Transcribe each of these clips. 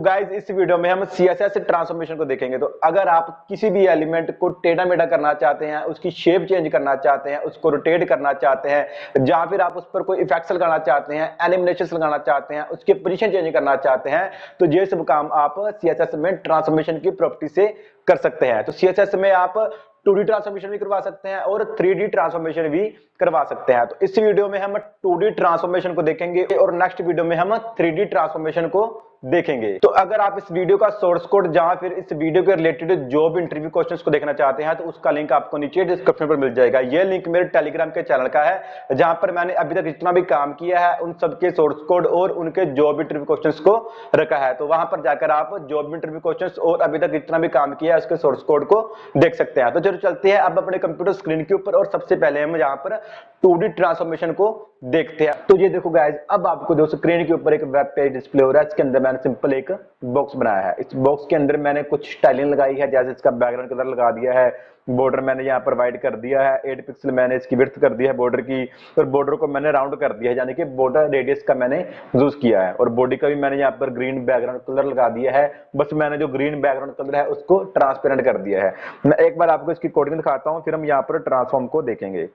Guys इस video में हम सीएसएस ट्रांसफॉर्मेशन को देखेंगे। तो अगर आप किसी भी एलिमेंट को टेढ़ा मेढ़ा करना चाहते हैं, उसकी शेप चेंज करना चाहते हैं, उसको रोटेट करना चाहते हैं, या फिर आप उस पर कोई इफेक्ट्स लगाना चाहते हैं, एनिमेशन लगाना चाहते हैं, उसकी पोजीशन चेंज करना चाहते हैं, तो ये सब काम आप सीएसएस में ट्रांसफॉर्मेशन की प्रॉपर्टी से कर सकते हैं। तो सीएसएस में आप 2D ट्रांसफॉर्मेशन भी करवा सकते हैं और 3D ट्रांसफॉर्मेशन भी करवा सकते हैं। तो इस वीडियो में हम 2D ट्रांसफॉर्मेशन को देखेंगे और नेक्स्ट वीडियो में हम 3D ट्रांसफॉर्मेशन को देखेंगे। तो अगर आप इस वीडियो का सोर्स कोड या फिर इस वीडियो के रिलेटेड जॉब इंटरव्यू क्वेश्चंस को देखना चाहते हैं तो उसका लिंक आपको नीचे डिस्क्रिप्शन पर मिल जाएगा। यह लिंक मेरे टेलीग्राम के चैनल का है, जहां पर मैंने अभी तक जितना भी काम किया है उन सबके सोर्स कोड और उनके जॉब इंटरव्यू क्वेश्चंस को रखा है। तो वहां पर जाकर आप जॉब इंटरव्यू क्वेश्चंस और अभी तक जितना भी काम किया है उसके सोर्स कोड को देख सकते हैं। तो चलो चलते हैं अब अपने कंप्यूटर स्क्रीन के ऊपर और सबसे पहले हम यहाँ पर 2D ट्रांसफॉर्मेशन को देखते हैं। तो ये देखो गाइस, अब आपको जो स्क्रीन के ऊपर एक वेब पेज डिस्प्ले हो रहा है, इसके अंदर मैंने सिंपल एक बॉक्स बनाया है। इस बॉक्स के अंदर मैंने कुछ स्टाइलिंग लगाई है, जैसे इसका बैकग्राउंड कलर लगा दिया है, बॉर्डर मैंने यहाँ पर वाइट कर दिया है, 8 पिक्सल मैंने इसकी विड्थ कर दी है बॉर्डर की, और बॉर्डर को मैंने राउंड कर दिया है, यानी कि बॉर्डर रेडियस का मैंने यूज किया है, और बॉडी का भी मैंने यहाँ पर ग्रीन बैकग्राउंड कलर लगा दिया है। बस मैंने जो ग्रीन बैकग्राउंड कलर है उसको ट्रांसपेरेंट कर दिया है। मैं एक बार आपको इसकी कोडिंग दिखाता हूँ, फिर हम यहाँ पर ट्रांसफॉर्म को देखेंगे।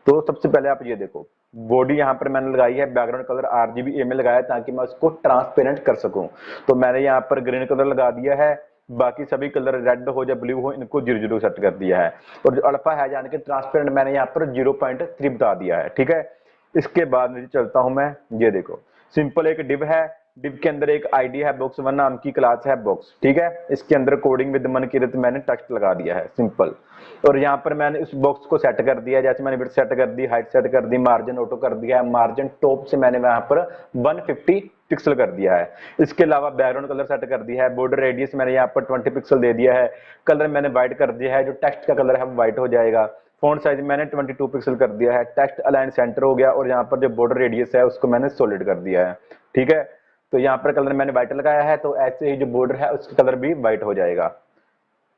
तो सबसे पहले आप ये देखो, बॉडी यहाँ पर मैंने लगाई है, बैकग्राउंड कलर RGBA में लगाया ताकि मैं उसको ट्रांसपेरेंट कर सकूं। तो मैंने यहाँ पर ग्रीन कलर लगा दिया है, बाकी सभी कलर रेड हो या ब्लू हो इनको 0 सेट कर दिया है, और जो अल्फा है यानी कि ट्रांसपेरेंट मैंने यहाँ पर 0.3 बता दिया है। ठीक है, इसके बाद मुझे चलता हूं मैं, ये देखो सिंपल एक डिव है, डिव के अंदर एक आईडी है, बॉक्स वन नाम की क्लास है बॉक्स। ठीक है, इसके अंदर कोडिंग विद मन की मैंने टेक्स्ट लगा दिया है सिंपल, और यहाँ पर मैंने इस बॉक्स को सेट कर दिया, जैसे मैंने विड्थ सेट कर दी, हाइट सेट कर दी, मार्जिन ऑटो कर दिया है, मार्जिन टॉप से मैंने वहां पर 150 पिक्सल कर दिया है। इसके अलावा बैकग्राउंड कलर सेट कर दिया है, बॉर्डर रेडियस मैंने यहाँ पर 20 पिक्सल दे दिया है, कलर मैंने व्हाइट कर दिया है, जो टेक्स्ट का कलर है वो व्हाइट हो जाएगा, फॉन्ट साइज मैंने 22 पिक्सल कर दिया है, टेक्स्ट अलाइन सेंटर हो गया, और यहाँ पर जो बॉर्डर रेडियस है उसको मैंने सॉलिड कर दिया है। ठीक है, तो यहाँ पर कलर मैंने व्हाइट लगाया है, तो ऐसे ही जो बॉर्डर है उसका कलर भी व्हाइट हो जाएगा।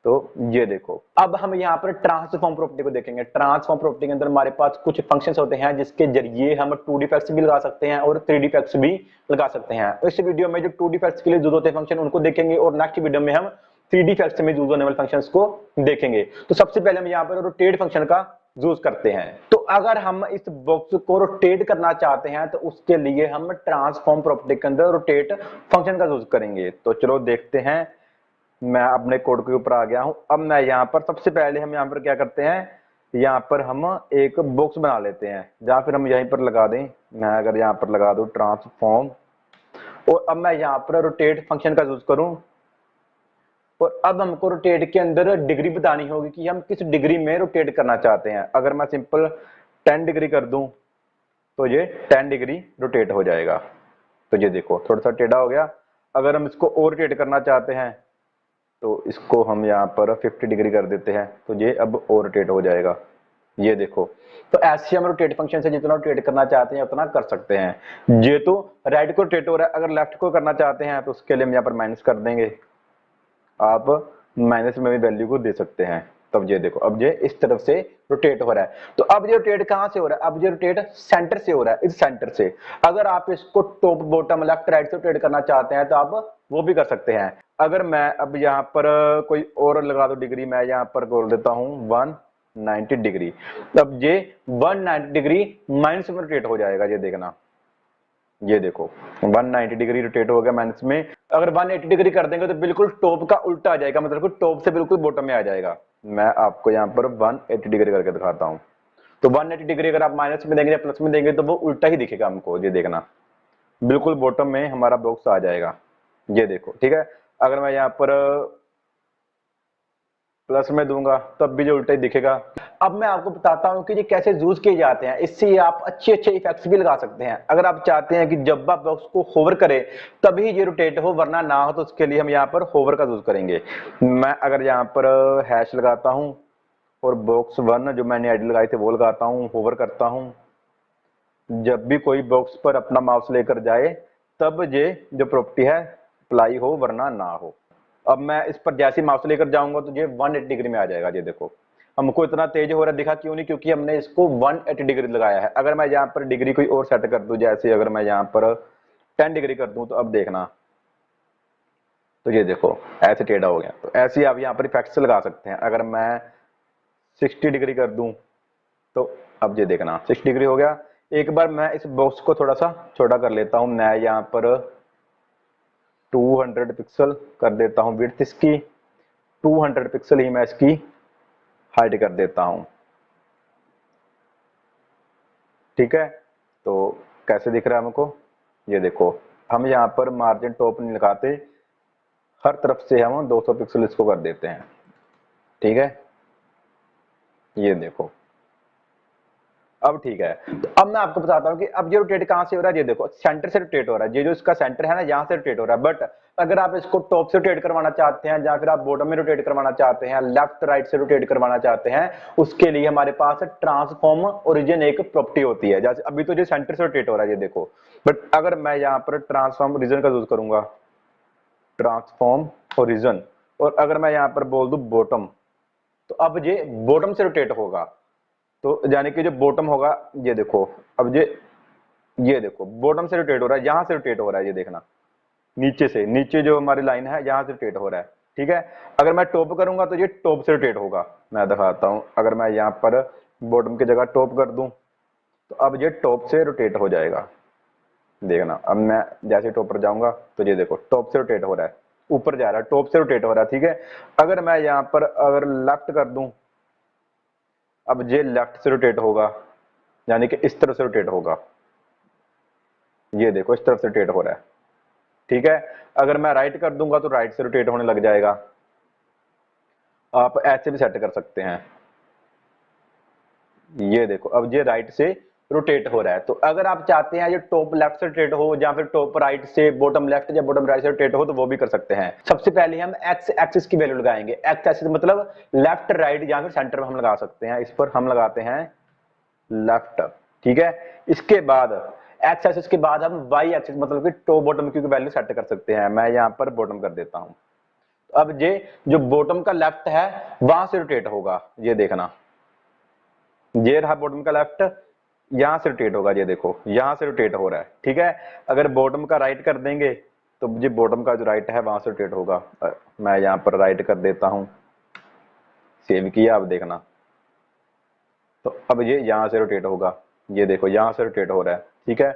तो ये देखो, अब हम यहाँ पर ट्रांसफॉर्म प्रॉपर्टी को देखेंगे। ट्रांसफॉर्म प्रॉपर्टी के अंदर हमारे पास कुछ फंक्शंस होते हैं जिसके जरिए हम 2D इफेक्ट्स भी लगा सकते हैं और 3D इफेक्ट्स भी लगा सकते हैं। इस वीडियो में जो 2D इफेक्ट्स के लिए यूज होते हैं फंक्शन उनको देखेंगे, और नेक्स्ट वीडियो में हम 3D इफेक्ट्स में यूज होने वाले फंक्शंस को देखेंगे। तो सबसे पहले हम यहाँ पर रोटेट फंक्शन का यूज करते हैं। तो अगर हम इस बॉक्स को रोटेट करना चाहते हैं तो उसके लिए हम ट्रांसफॉर्म प्रॉपर्टी के अंदर रोटेट फंक्शन का यूज करेंगे। तो चलो देखते हैं, मैं अपने कोड के ऊपर आ गया हूं। अब मैं यहाँ पर सबसे पहले हम यहाँ पर क्या करते हैं, यहाँ पर हम एक बॉक्स बना लेते हैं, जहां फिर हम यहीं पर लगा दें, मैं अगर यहाँ पर लगा दूं ट्रांसफॉर्म, और अब मैं यहाँ पर रोटेट फंक्शन का यूज करूं, और अब हमको रोटेट के अंदर डिग्री बतानी होगी कि हम किस डिग्री में रोटेट करना चाहते हैं। अगर मैं सिंपल 10 डिग्री कर दूं तो ये 10 डिग्री रोटेट हो जाएगा। तो ये देखो थोड़ा सा टेढ़ा हो गया। अगर हम इसको और रोटेट करना चाहते हैं तो इसको हम यहाँ पर 50 डिग्री कर देते हैं, तो ये अब और रोटेट हो जाएगा। ये देखो, तो ऐसे हम रोटेट फंक्शन से जितना रोटेट करना चाहते हैं उतना कर सकते हैं। ये तो राइट को रोटेट हो रहा है, अगर लेफ्ट को करना चाहते हैं तो उसके लिए हम यहाँ पर माइनस कर देंगे, आप माइनस में भी वैल्यू को दे सकते हैं। तब ये देखो, अब ये इस तरफ से रोटेट हो रहा है। तो अब ये रोटेट कहां से हो रहा है, अब ये रोटेट सेंटर से हो रहा है, इस सेंटर से। अगर आप इसको टॉप बॉटम लेफ्ट राइट से रोटेट करना चाहते हैं तो आप वो भी कर सकते हैं। अगर मैं अब यहाँ पर कोई और लगा दो डिग्री, मैं यहाँ पर बोल देता हूँ 190 डिग्री, तब ये 190 डिग्री माइनस में रोटेट हो जाएगा। ये देखना, ये देखो 190 डिग्री रोटेट हो गया माइनस में। अगर 180 डिग्री कर देंगे तो बिल्कुल टॉप का उल्टा आ जाएगा, मतलब टॉप से बिल्कुल बॉटम में आ जाएगा। मैं आपको यहाँ पर 180 डिग्री करके दिखाता हूँ। तो 180 डिग्री अगर आप माइनस में देंगे या प्लस में देंगे तो वो उल्टा ही दिखेगा हमको। ये देखना, बिल्कुल बॉटम में हमारा बॉक्स आ जाएगा। ये देखो, ठीक है। अगर मैं यहाँ पर प्लस में दूंगा तब भी जो उल्टा ही दिखेगा। अब मैं आपको बताता हूं कि ये कैसे यूज किए जाते हैं। इससे आप अच्छे अच्छे इफेक्ट्स भी लगा सकते हैं। अगर आप चाहते हैं कि जब आप बॉक्स को होवर करें तभी ये रोटेट हो, वरना ना हो, तो उसके लिए हम यहाँ पर होवर का यूज करेंगे। मैं अगर यहाँ पर हैश लगाता हूं और बॉक्स वन जो मैंने आईडी लगाई थी वो लगाता हूं, होवर करता हूं, जब भी कोई बॉक्स पर अपना माउस लेकर जाए तब ये जो प्रॉपर्टी है अप्लाई हो, वरना ना हो। अब मैं इस पर जैसे माउस लेकर जाऊंगा तो ये 180 डिग्री में आ जाएगा। ये देखो, हमको इतना तेज हो रहा दिखा क्यों नहीं, क्योंकि हमने इसको 180 डिग्री लगाया है। अगर मैं यहाँ पर डिग्री कोई और सेट कर दूं, जैसे अगर मैं यहाँ पर 10 डिग्री कर दूं, तो अब देखना तो ये देखो ऐसे टेढ़ा हो गया। तो ऐसे ही आप यहाँ पर इफेक्ट्स लगा सकते हैं। अगर मैं 60 डिग्री कर दूं तो अब ये देखना 60 डिग्री हो गया। एक बार मैं इस बॉक्स को थोड़ा सा छोटा कर लेता हूं। मैं यहाँ पर 200 पिक्सल कर देता हूं विड्थ इसकी, 200 पिक्सल ही मैं इसकी हाइट कर देता हूं। ठीक है, तो कैसे दिख रहा है हमको, ये देखो। हम यहाँ पर मार्जिन टॉप नहीं लगाते, हर तरफ से हम 200 पिक्सल इसको कर देते हैं। ठीक है, ये देखो अब ठीक है। तो अब मैं आपको बताता हूँ कि अब ये रोटेट कहां से हो रहा है। ये देखो सेंटर से रोटेट हो रहा है, ये जो इसका सेंटर है ना, यहाँ से रोटेट हो रहा है। बट अगर आप इसको टॉप से रोटेट करवाना चाहते हैं या फिर आप बॉटम में रोटेट करवाना चाहते हैं, लेफ्ट राइट से रोटेट करवाना चाहते हैं, उसके लिए हमारे पास ट्रांसफॉर्म ओरिजिन एक प्रॉपर्टी होती है। जैसे अभी तो ये सेंटर से रोटेट हो रहा है, ये देखो। बट अगर मैं यहाँ पर ट्रांसफॉर्म ओरिजिन का यूज करूंगा, ट्रांसफॉर्म ओरिजिन, और अगर मैं यहाँ पर बोल दूं बॉटम, तो अब ये बॉटम से रोटेट होगा। तो यानी कि जो बॉटम होगा, ये देखो अब ये देखो बॉटम से रोटेट हो रहा है, यहां से रोटेट हो रहा है। ये देखना नीचे से, नीचे जो हमारी लाइन है यहां से रोटेट हो रहा है। ठीक है, अगर मैं टॉप करूंगा तो ये टॉप से रोटेट होगा। मैं दिखाता हूं, अगर मैं यहाँ पर बॉटम की जगह टॉप कर दूं तो अब ये टॉप से रोटेट हो जाएगा। देखना अब मैं जैसे टॉप पर जाऊंगा तो ये देखो टॉप से रोटेट हो रहा है, ऊपर जा रहा है, टॉप से रोटेट हो रहा है। ठीक है, अगर मैं यहाँ पर अगर लेफ्ट कर दूं, अब ये लेफ्ट से रोटेट होगा, यानी कि इस तरफ से रोटेट होगा। ये देखो इस तरफ से रोटेट हो रहा है। ठीक है, अगर मैं राइट कर दूंगा तो राइट से रोटेट होने लग जाएगा। आप ऐसे भी सेट कर सकते हैं। ये देखो अब ये राइट से रोटेट हो रहा है। तो अगर आप चाहते हैं ये टॉप लेफ्ट से रोटेट हो या फिर टॉप राइट से बॉटम लेफ्ट या बॉटम राइट से रोटेट हो, तो वो भी कर सकते हैं। सबसे पहले हम एक्स एक्सिस की वैल्यू लगाएंगे। एक्स एक्सिस मतलब लेफ्ट राइट या फिर सेंटर में हम लगा सकते हैं। इस पर हम लगाते हैं लेफ्ट। ठीक है, इसके बाद एक्स एक्सिस के बाद हम वाई एक्सिस मतलब कि टॉप बॉटम की वैल्यू सेट कर सकते हैं। मैं यहाँ पर बॉटम कर देता हूं। अब ये जो बॉटम का लेफ्ट है वहां से रोटेट होगा। ये देखना, ये रहा बॉटम का लेफ्ट, यहां से रोटेट होगा। ये देखो यहां से रोटेट हो रहा है। ठीक है, अगर बॉटम का राइट कर देंगे तो ये बॉटम का जो राइट है वहां से रोटेट होगा। मैं यहाँ पर राइट कर देता हूं, सेव किया। अब देखना, तो अब ये यहां से रोटेट होगा। ये देखो यहां से रोटेट हो रहा है। ठीक है,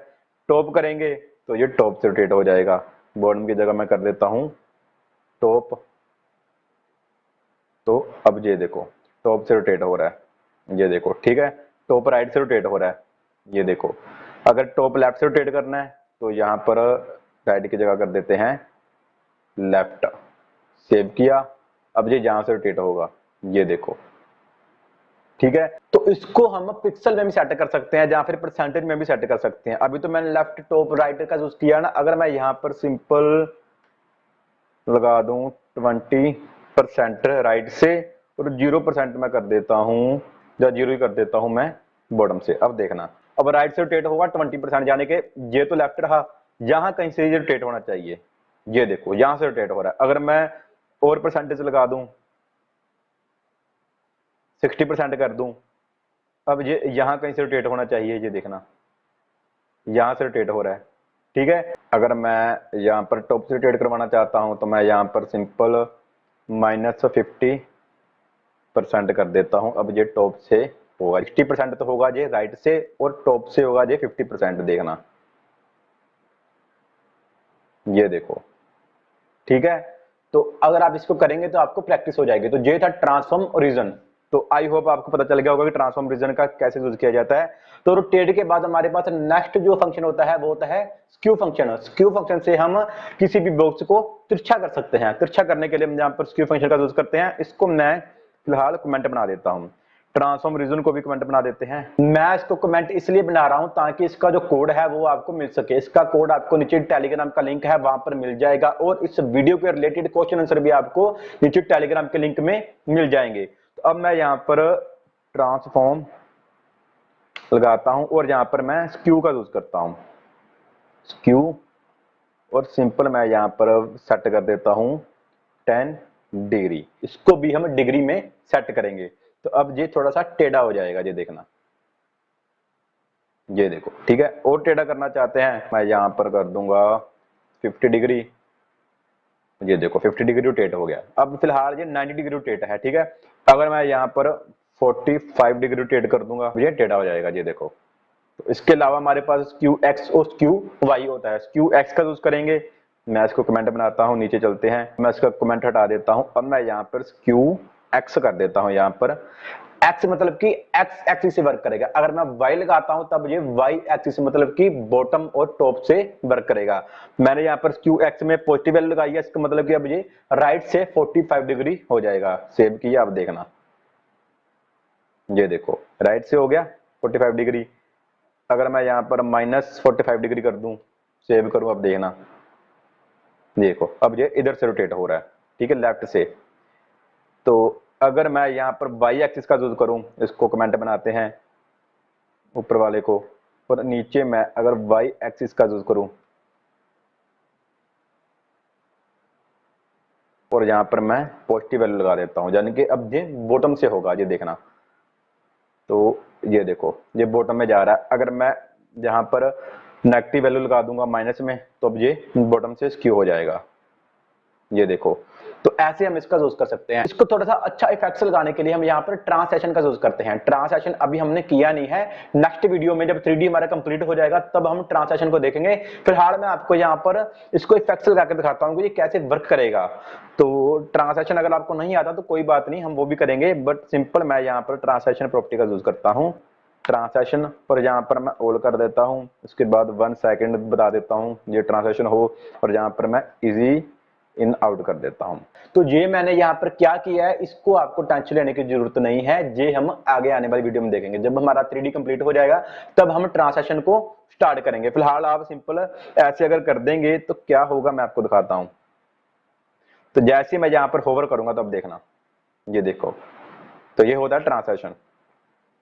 टॉप करेंगे तो ये टॉप से रोटेट हो जाएगा। बॉटम की जगह मैं कर देता हूं टॉप। तो अब ये देखो टॉप से रोटेट हो रहा है। ये देखो ठीक है, टॉप राइट से रोटेट हो रहा है। ये देखो अगर टॉप लेफ्ट से रोटेट करना है तो यहाँ पर राइट की जगह कर देते हैं लेफ्ट, सेव किया। अब ये यहां से रोटेट होगा। ये देखो ठीक है, तो इसको हम पिक्सल में भी सेट कर सकते हैं या फिर परसेंटेज में भी सेट कर सकते हैं। अभी तो मैंने लेफ्ट टॉप राइट का यूज किया ना। अगर मैं यहाँ पर सिंपल लगा दूं 20% राइट से और 0% मैं कर देता हूं, या 0 ही कर देता हूं मैं बॉटम से। अब देखना, अब राइट से रोटेट होगा 20%, यानी कि ये तो लेफ्ट रहा, यहां कहीं से ये रोटेट होना चाहिए। ये देखो यहां से रोटेट हो रहा है। अगर मैं और परसेंटेज लगा दूं, 60% कर दूं, अब ये यहां कहीं से रोटेट होना चाहिए। ये देखना यहां से रोटेट हो रहा है। ठीक है, अगर मैं यहाँ पर टॉप से रोटेट करवाना चाहता हूं तो मैं यहाँ पर सिंपल -50% कर देता हूं। अब ये टॉप से होगा, 60% तो होगा ये राइट से, और टॉप से होगा ये 50%। देखना ये देखो ठीक है, तो अगर आप इसको करेंगे तो आपको प्रैक्टिस हो जाएगी। तो ये था ट्रांसफॉर्म ओरिजिन। तो आई होप आपको पता चल गया होगा कि ट्रांसफॉर्म ओरिजिन का कैसे यूज किया जाता है। तो रोटेट के बाद हमारे पास नेक्स्ट जो फंक्शन होता है वो होता है स्क्यू फंक्शन। स्क्यू फंक्शन से हम किसी भी बॉक्स को तिरछा कर सकते हैं। तिरछा करने के लिए हम यहाँ पर स्क्यू फंक्शन का यूज करते हैं। इसको मैं फिलहाल कमेंट बना देता हूँ, ट्रांसफॉर्म रीजन को भी कमेंट बना देते हैं। मैं इसको कमेंट इसलिए बना रहा हूं ताकि इसका जो कोड है वो आपको मिल सके। इसका कोड आपको नीचे टेलीग्राम का लिंक है वहां पर मिल जाएगा, और इस वीडियो के रिलेटेड क्वेश्चन आंसर भी आपको नीचे टेलीग्राम के लिंक में मिल जाएंगे। तो अब मैं यहाँ पर ट्रांसफॉर्म लगाता हूं और यहाँ पर मैं स्क्यू का यूज करता हूं, स्क्यू, और सिंपल मैं यहाँ पर सेट कर देता हूं 10 डिग्री। इसको भी हम डिग्री में सेट करेंगे। तो अब ये थोड़ा सा टेढ़ा हो जाएगा। ये देखना, ये देखो ठीक है। और टेढ़ा करना चाहते हैं, मैं यहां पर कर दूंगा 50 डिग्री। ये देखो 50 डिग्री रोटेट हो गया। अब फिलहाल ये 90 डिग्री रोटेट है, ठीक है। अगर मैं यहाँ पर 45 डिग्री रोटेट कर दूंगा ये टेढ़ा हो जाएगा, ये देखो। तो इसके अलावा हमारे पास स्क्यू एक्स और स्क्यू वाई होता है। स्क्यू एक्स का यूज करेंगे, मैं इसको कमेंट बनाता हूँ, नीचे चलते हैं, मैं इसका कमेंट हटा देता हूँ। अब मैं यहाँ पर स्क्यू एक्स कर देता हूँ। यहाँ पर एक्स मतलब कि एक्स एक्सिस से वर्क करेगा। अगर मैं वाई लगाता हूं तब ये वाई एक्सिस मतलब कि बॉटम और टॉप से वर्क करेगा। मैंने यहाँ पर क्यू एक्स में पॉजिटिव वैल्यू लगाई है, इसका मतलब कि अब ये राइट से 45 डिग्री हो जाएगा। सेव किया, अब देखना, ये देखो राइट से हो गया 45 डिग्री। अगर मैं यहाँ पर -45 डिग्री कर दूं, सेव करूं, अब देखना, देखो अब ये इधर से रोटेट हो रहा है, ठीक है, लेफ्ट से। तो अगर मैं यहाँ पर वाई एक्सिस का यूज करूं, इसको कमेंट बनाते हैं ऊपर वाले को, और नीचे मैं अगर वाई एक्सिस का यूज करूं और यहाँ पर मैं पॉजिटिव वैल्यू लगा देता हूं, यानी कि अब ये बॉटम से होगा, ये देखना। तो ये देखो ये बॉटम में जा रहा है। अगर मैं यहाँ पर नेगेटिव वैल्यू लगा दूंगा माइनस में, तो अब ये बॉटम से स्क्यू हो जाएगा, ये देखो। तो ऐसे हम इसका यूज कर सकते हैं। इसको थोड़ा सा अच्छा इफेक्ट्स लगाने के लिए हम यहाँ पर ट्रांसलेशन का यूज करते हैं। ट्रांसलेशन अभी हमने किया नहीं है, नेक्स्ट वीडियो में जब 3D हमारा कंप्लीट हो जाएगा तब हम ट्रांसलेशन को देखेंगे। फिलहाल मैं आपको यहाँ पर इसको इफेक्ट्स लगा के दिखाता हूँ कि ये कैसे वर्क करेगा। तो ट्रांसलेशन अगर आपको नहीं आता तो कोई बात नहीं, हम वो भी करेंगे, बट सिंपल मैं यहाँ पर ट्रांसलेशन प्रॉपर्टी का यूज करता हूँ। ट्रांसलेशन पर यहाँ पर मैं ऑल कर देता हूँ, उसके बाद 1 सेकंड बता देता हूँ ये ट्रांसलेशन हो, और यहाँ पर मैं इजी इन आउट कर देता हूं। तो ये मैंने यहाँ पर क्या किया है, इसको आपको टेंशन लेने की जरूरत नहीं है, ये हम आगे आने वाली वीडियो में देखेंगे। जब हमारा 3D कंप्लीट हो जाएगा तब हम ट्रांसलेशन को स्टार्ट करेंगे। फिलहाल आप सिंपल ऐसे अगर कर देंगे तो क्या होगा मैं आपको दिखाता हूं। तो जैसे मैं यहाँ पर होवर करूंगा तो अब देखना, ये देखो, तो ये होता है ट्रांसलेशन।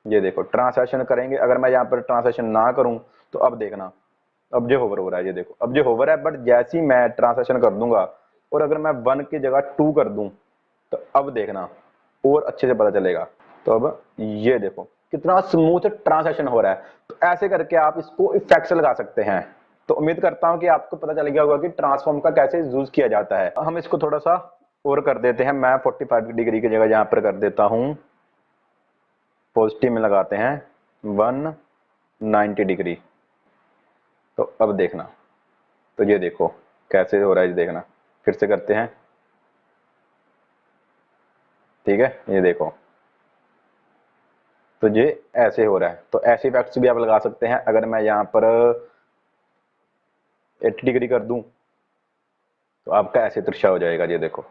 ये देखो ट्रांसलेशन करेंगे, अगर मैं यहाँ पर ट्रांसलेशन ना करूं तो अब देखना, अब जो होवर हो रहा है, ये देखो अब जो होवर है, बट जैसे ही मैं ट्रांसलेशन कर दूंगा और अगर मैं 1 की जगह 2 कर दूं तो अब देखना और अच्छे से पता चलेगा। तो अब ये देखो कितना स्मूथ ट्रांसलेशन हो रहा है। तो ऐसे करके आप इसको इफेक्ट्स लगा सकते हैं। तो उम्मीद करता हूं कि आपको पता चल गया होगा कि ट्रांसफॉर्म का कैसे यूज किया जाता है। हम इसको थोड़ा सा और कर देते हैं, मैं 45 डिग्री की जगह यहां पर कर देता हूं, पॉजिटिव में लगाते हैं 190 डिग्री। तो अब देखना, तो ये देखो कैसे हो रहा है, ये देखना, फिर से करते हैं, ठीक है, ये देखो। तो ये ऐसे हो रहा है। तो ऐसे इफेक्ट्स भी आप लगा सकते हैं। अगर मैं यहाँ पर 80 डिग्री कर दूं तो आपका ऐसे तिरछा हो जाएगा, ये देखो।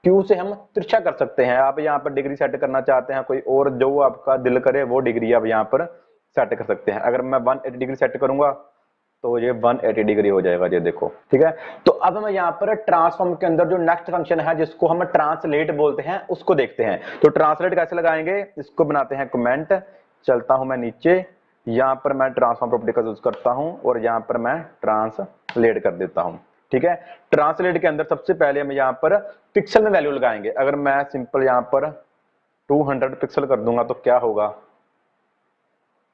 क्यू से हम तिरछा कर सकते हैं। आप यहाँ पर डिग्री सेट करना चाहते हैं कोई और, जो आपका दिल करे वो डिग्री आप यहाँ पर सेट कर सकते हैं। अगर मैं 180 डिग्री सेट करूंगा तो ये 180 डिग्री हो जाएगा, ये देखो, ठीक है। तो अब हम यहाँ पर ट्रांसफॉर्म के अंदर जो नेक्स्ट फंक्शन है जिसको हम ट्रांसलेट बोलते हैं उसको देखते हैं। तो ट्रांसलेट कैसे लगाएंगे, इसको बनाते हैं कमेंट, चलता हूं मैं नीचे, यहाँ पर मैं ट्रांसफॉर्म प्रॉपर्टी का यूज करता हूं और यहाँ पर मैं ट्रांसलेट कर देता हूं, ठीक है। ट्रांसलेट के अंदर सबसे पहले हम यहाँ पर पिक्सल में वैल्यू लगाएंगे। अगर मैं सिंपल यहाँ पर 200 पिक्सल कर दूंगा तो क्या होगा,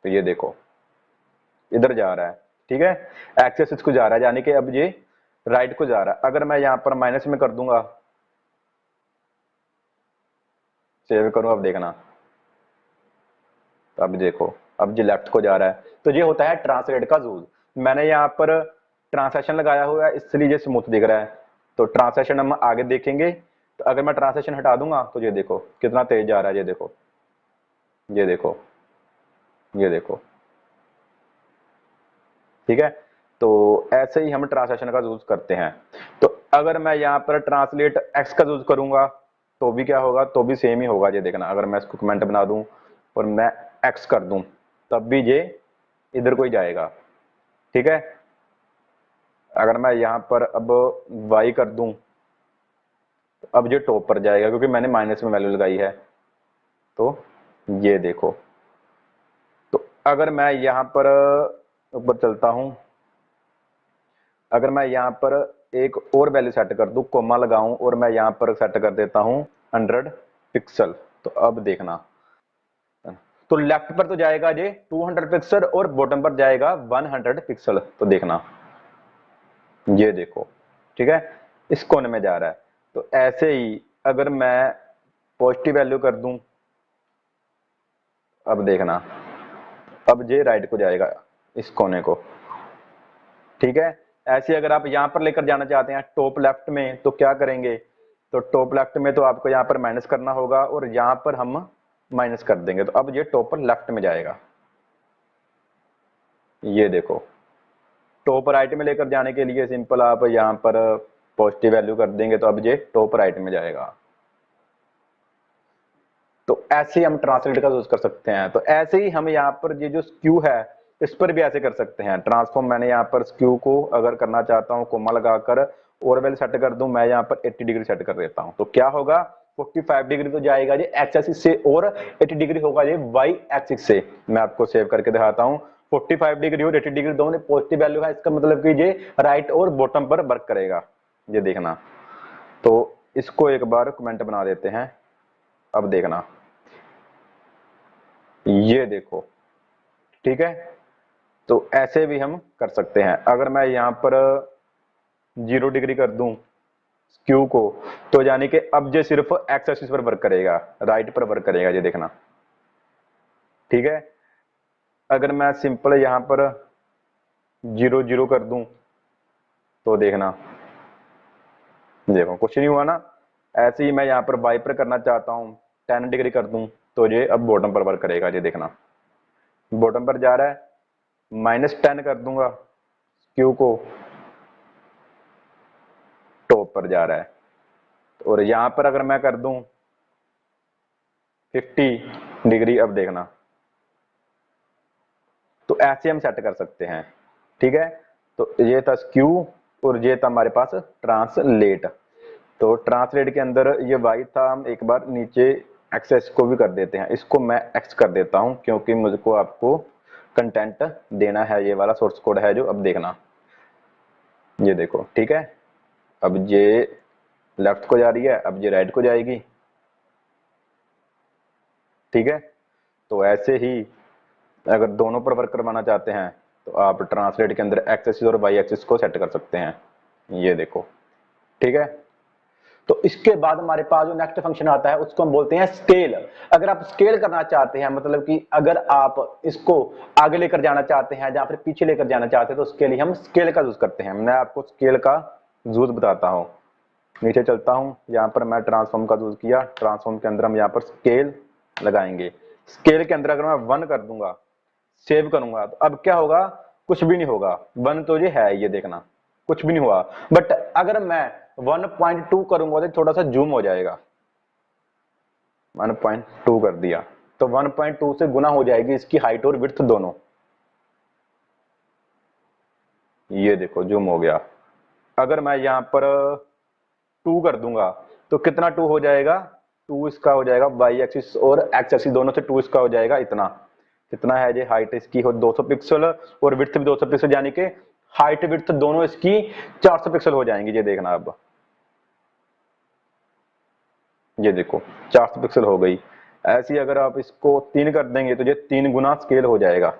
तो ये देखो इधर जा रहा है, ठीक है, एक्सेस को जा रहा है, यानी कि अब ये राइट को जा रहा है। अगर मैं यहाँ पर माइनस में कर दूंगा, सेव करूं, अब देखना, तो अब देखो अब ये लेफ्ट को जा रहा है। तो ये होता है ट्रांसलेट का यूज। मैंने यहाँ पर ट्रांसलेशन लगाया हुआ है इसलिए ये स्मूथ दिख रहा है। तो ट्रांसलेशन हम आगे देखेंगे। तो अगर मैं ट्रांसलेशन हटा दूंगा तो ये देखो कितना तेज जा रहा है, ये देखो, ये देखो, ये देखो, ठीक है। तो ऐसे ही हम ट्रांसलेशन का यूज करते हैं। तो अगर मैं यहाँ पर ट्रांसलेट एक्स का यूज करूंगा तो भी क्या होगा, तो भी सेम ही होगा, ये देखना। अगर मैं इसको कमेंट बना दूं और मैं एक्स कर दूं तब भी ये इधर को ही जाएगा, ठीक है। अगर मैं यहाँ पर अब वाई कर दूं तो अब ये टॉप पर जाएगा क्योंकि मैंने माइनस में वैल्यू लगाई है। तो ये देखो, तो अगर मैं यहाँ पर ऊपर चलता हूं, अगर मैं यहाँ पर एक और वैल्यू सेट कर दूं, कोमा लगाऊं और मैं यहाँ पर सेट कर देता हूं 100 पिक्सल, तो अब देखना, तो लेफ्ट पर तो जाएगा ये 200 पिक्सल और बॉटम पर जाएगा 100 पिक्सल। तो देखना, ये देखो, ठीक है, इस कोने में जा रहा है। तो ऐसे ही अगर मैं पॉजिटिव वैल्यू कर दूं, अब देखना, अब ये राइट को जाएगा इस कोने को, ठीक है। ऐसे अगर आप यहां पर लेकर जाना चाहते हैं टॉप लेफ्ट में, तो क्या करेंगे, तो टॉप लेफ्ट में तो आपको यहां पर माइनस करना होगा और यहां पर हम माइनस कर देंगे, तो अब ये टॉप लेफ्ट में जाएगा। ये देखो, टॉप राइट में लेकर जाने के लिए सिंपल आप यहां पर पॉजिटिव वैल्यू कर देंगे, तो अब ये टॉप राइट में जाएगा। तो ऐसे ही हम ट्रांसलेट का यूज कर सकते हैं। तो ऐसे ही हम यहाँ पर ये जो स्क्यू है इस पर भी ऐसे कर सकते हैं ट्रांसफॉर्म। मैंने यहाँ पर स्क्यू को अगर करना चाहता हूँ कोमा लगाकर और वैल्यू सेट कर दूं, मैं यहाँ पर 80 डिग्री सेट कर देता हूँ, तो क्या होगा 45 डिग्री तो जाएगा ये एक्स एक्सिस से और 80 डिग्री होगा ये वाई एक्सिस से। मैं आपको सेव करके दिखाता हूँ। 45 डिग्री और 80 डिग्री दोनों पॉजिटिव वैल्यू है, इसका मतलब कि ये राइट और बॉटम पर वर्क करेगा। ये देखना, तो इसको एक बार कमेंट बना देते हैं। अब देखना, ये देखो, ठीक है। तो ऐसे भी हम कर सकते हैं। अगर मैं यहां पर 0 डिग्री कर दूं स्क्यू को, तो यानी कि अब ये सिर्फ एक्स एक्सिस पर वर्क करेगा, राइट पर वर्क करेगा। ये देखना, ठीक है। अगर मैं सिंपल यहां पर 0 0 कर दूं, तो देखना, देखो कुछ नहीं हुआ ना। ऐसे ही मैं यहां पर वाई पर करना चाहता हूं, 10 डिग्री कर दूं, तो ये अब बॉटम पर वर्क करेगा। ये देखना, बॉटम पर जा रहा है। -10 कर दूंगा क्यू को, टॉप पर जा रहा है। और यहां पर अगर मैं कर दूं 50 डिग्री, अब देखना, तो ऐसे हम सेट कर सकते हैं, ठीक है। तो ये था स्क्यू और ये था हमारे पास ट्रांसलेट। तो ट्रांसलेट के अंदर ये वाई था, हम एक बार नीचे एक्सेस को भी कर देते हैं। इसको मैं एक्स कर देता हूं क्योंकि मुझको आपको कंटेंट देना है। ये वाला सोर्स कोड है जो, अब देखना, ये देखो, ठीक है। अब ये लेफ्ट को जा रही है, अब ये राइट को जाएगी, ठीक है। तो ऐसे ही अगर दोनों पर वर्क करवाना चाहते हैं तो आप ट्रांसलेट के अंदर एक्स एक्सिस और वाई एक्सिस को सेट कर सकते हैं। ये देखो, ठीक है। तो इसके बाद हमारे पास जो नेक्स्ट फंक्शन आता है उसको हम बोलते हैं स्केल। अगर आप स्केल करना चाहते हैं, मतलब कि अगर आप इसको आगे लेकर जाना चाहते हैं या फिर पीछे लेकर जाना चाहते हैं, तो उसके लिए हम स्केल का यूज करते हैं। मैं आपको स्केल का यूज बताता हूं। नीचे चलता हूं, यहां पर मैं ट्रांसफॉर्म का यूज किया। ट्रांसफॉर्म के अंदर हम यहां पर स्केल लगाएंगे। स्केल के अंदर अगर मैं 1 कर दूंगा, सेव करूंगा, तो अब क्या होगा, कुछ भी नहीं होगा। 1 तो ये है, ये देखना, कुछ भी नहीं हुआ। बट अगर मैं 1.2 करूंगा तो थोड़ा सा जूम हो जाएगा। 1.2 कर दिया तो 1.2 से गुना हो जाएगी इसकी हाइट और विड्थ दोनों। ये देखो, जूम हो गया। अगर मैं यहां पर 2 कर दूंगा तो कितना 2 हो जाएगा, 2 इसका हो जाएगा वाई एक्सिस और एक्स एक्सिस दोनों से 2 इसका हो जाएगा इतना। कितना है ये, हाइट इसकी हो 200 पिक्सल और विड्थ भी 200 पिक्सल, यानी कि हाइट विड्थ दोनों इसकी 400 पिक्सल हो जाएंगी। ये देखना, अब ये देखो 400 पिक्सल हो गई। ऐसी अगर आप इसको 3 कर देंगे तो ये 3 गुना स्केल हो जाएगा।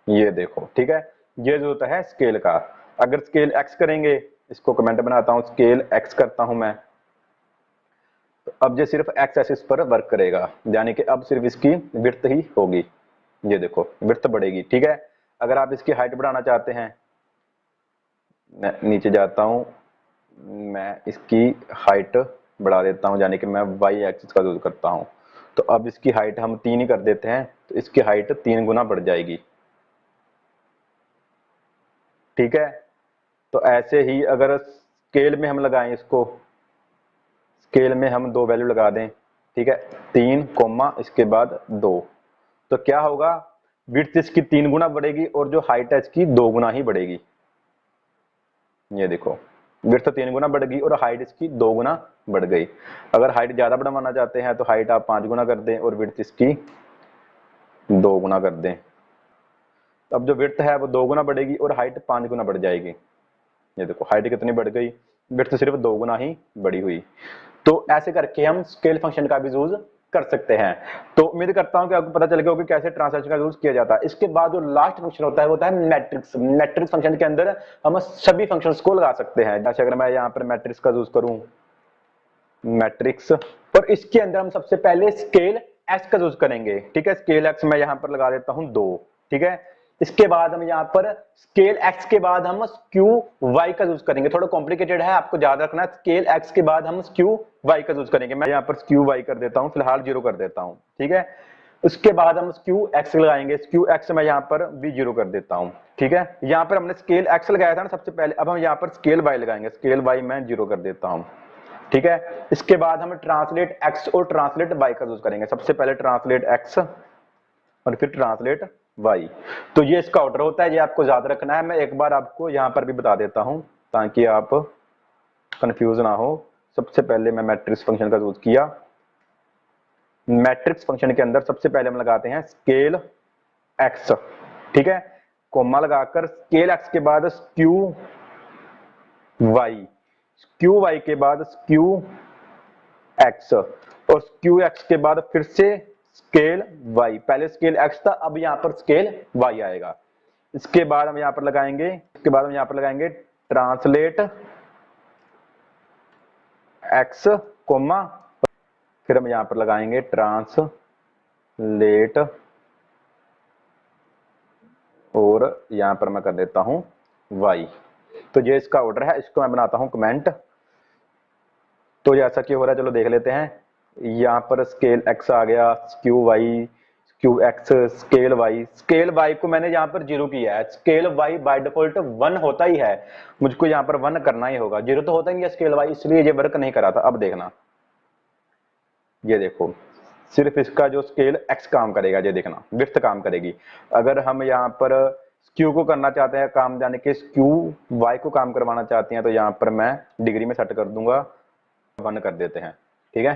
ये देखो, ठीक है। ये जो होता है स्केल का। अगर स्केल एक्स करेंगे, इसको कमेंट बनाता हूं, स्केल एक्स करता हूं मैं, तो अब ये सिर्फ एक्स एक्सिस पर वर्क करेगा, यानी कि अब सिर्फ इसकी विड्थ ही होगी। ये देखो, विड्थ बढ़ेगी, ठीक है। अगर आप इसकी हाइट बढ़ाना चाहते हैं, मैं नीचे जाता हूं, मैं इसकी हाइट बढ़ा देता हूं, यानी कि मैं वाई एक्सिस का यूज करता हूं। तो अब इसकी हाइट हम 3 ही कर देते हैं, तो इसकी हाइट 3 गुना बढ़ जाएगी, ठीक है। तो ऐसे ही अगर स्केल में हम लगाएं इसको, स्केल में हम 2 वैल्यू लगा दें, ठीक है, 3 कोमा इसके बाद 2, तो क्या होगा, विड्थ इसकी 3 गुना बढ़ेगी और जो हाइट है इसकी 2 गुना ही बढ़ेगी। ये देखो, विड्थ 3 गुना बढ़ गई और हाइट इसकी 2 गुना बढ़ गई। अगर हाइट ज्यादा बढ़वाना चाहते हैं तो हाइट आप 5 गुना कर दें और विड्थ इसकी 2 गुना कर दें। अब जो विड्थ है वो 2 गुना बढ़ेगी और हाइट 5 गुना बढ़ जाएगी। ये देखो, हाइट कितनी बढ़ गई, विड्थ सिर्फ 2 गुना ही बढ़ी हुई। तो ऐसे करके हम स्केल फंक्शन का भी यूज कर सकते हैं। तो उम्मीद करता हूं कि आपको पता चल गया होगा कि कैसे ट्रांसलेशन का यूज किया जाता है। इसके बाद जो लास्ट फंक्शन होता है वो होता है मैट्रिक्स। मैट्रिक्स फंक्शन के अंदर हम सभी फंक्शंस को लगा सकते हैं। जैसे अगर मैं यहाँ पर मैट्रिक्स का यूज करूं, मैट्रिक्स, और इसके अंदर हम सबसे पहले स्केल एक्स का यूज करेंगे। ठीक है, स्केल एक्स मैं यहाँ पर लगा देता हूं 2। ठीक है, इसके बाद हम यहाँ पर स्केल एक्स के बाद हम स्क्यू वाई का यूज करेंगे। थोड़ा कॉम्प्लिकेटेड है, आपको याद रखना है। स्केल एक्स के बाद हम स्क्यू वाई का यूज करेंगे। मैं यहाँ पर स्क्यू वाई कर देता हूँ, फिलहाल 0 कर देता हूँ। ठीक है, उसके बाद हम स्क्यू एक्स लगाएंगे। स्क्यू एक्स मैं यहाँ पर भी 0 कर देता हूँ। ठीक है, यहाँ पर हमने स्केल एक्स लगाया था ना सबसे पहले, अब हम यहाँ पर स्केल वाई लगाएंगे। स्केल वाई मैं 0 कर देता हूँ। ठीक है, इसके बाद हम ट्रांसलेट एक्स और ट्रांसलेट वाई का यूज करेंगे। सबसे पहले ट्रांसलेट एक्स और फिर ट्रांसलेट वाई। तो ये इसका ऑर्डर होता है, ये आपको याद रखना है। मैं एक बार आपको यहां पर भी बता देता हूं ताकि आप कंफ्यूज ना हो। सबसे पहले मैं मैट्रिक्स फंक्शन का यूज किया। मैट्रिक्स फंक्शन के अंदर सबसे पहले हम लगाते हैं स्केल एक्स। ठीक है, कोमा लगाकर स्केल एक्स के बाद स्क्यू वाई, स्क्यू वाई के बाद स्क्यू एक्स, और स्क्यू एक्स के बाद फिर से स्केल वाई। पहले स्केल एक्स था, अब यहां पर स्केल वाई आएगा। इसके बाद हम यहां पर लगाएंगे ट्रांसलेट एक्स कोमा, फिर हम यहां पर लगाएंगे ट्रांसलेट, और यहां पर मैं कर देता हूं वाई। तो ये इसका ऑर्डर है, इसको मैं बनाता हूं कमेंट। तो जैसा कि हो रहा है चलो देख लेते हैं। यहाँ पर स्केल एक्स आ गया, skew Y, skew X, scale Y को मैंने यहाँ पर 0 किया है। स्केल वाई बाय डिफॉल्ट 1 होता ही है, मुझको यहाँ पर 1 करना ही होगा। 0 तो होता ही नहीं है स्केल वाई, इसलिए ये वर्क नहीं करा था। अब देखना, ये देखो सिर्फ इसका जो स्केल एक्स काम करेगा, ये देखना विड्थ काम करेगी। अगर हम यहाँ पर स्क्यू को करना चाहते हैं काम, जाने के स्क्यू वाई को काम करवाना चाहते हैं, तो यहाँ पर मैं डिग्री में सेट कर दूंगा, 1 कर देते हैं। ठीक है,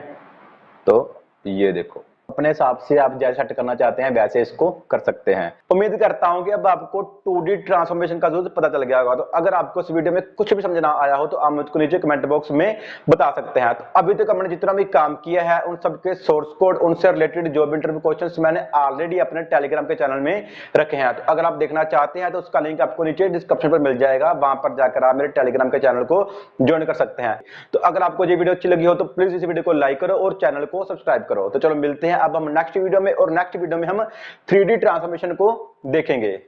तो ये देखो अपने हिसाब से आप जैसे सेट करना चाहते हैं वैसे इसको कर सकते हैं। उम्मीद करता हूं कि अब आपको 2D ट्रांसफॉर्मेशन का यूज पता चल गया होगा। तो अगर आपको इस वीडियो में कुछ भी समझ ना आया हो तो आप मुझको नीचे कमेंट बॉक्स में बता सकते हैं। तो अभी तक हमने जितना भी काम किया है उन सबके सोर्स कोड, उनसे रिलेटेड जॉब इंटरव्यू क्वेश्चंस मैंने ऑलरेडी अपने टेलीग्राम के चैनल में रखे हैं। तो अगर आप देखना चाहते हैं तो उसका लिंक आपको नीचे डिस्क्रिप्शन पर मिल जाएगा, वहां पर जाकर आप मेरे टेलीग्राम के चैनल को ज्वाइन कर सकते हैं। तो अगर आपको ये वीडियो अच्छी लगी हो तो प्लीज इस वीडियो को लाइक करो और चैनल को सब्सक्राइब करो। तो चलो मिलते हैं अब हम नेक्स्ट वीडियो में, और नेक्स्ट वीडियो में हम 3D ट्रांसफॉर्मेशन को देखेंगे।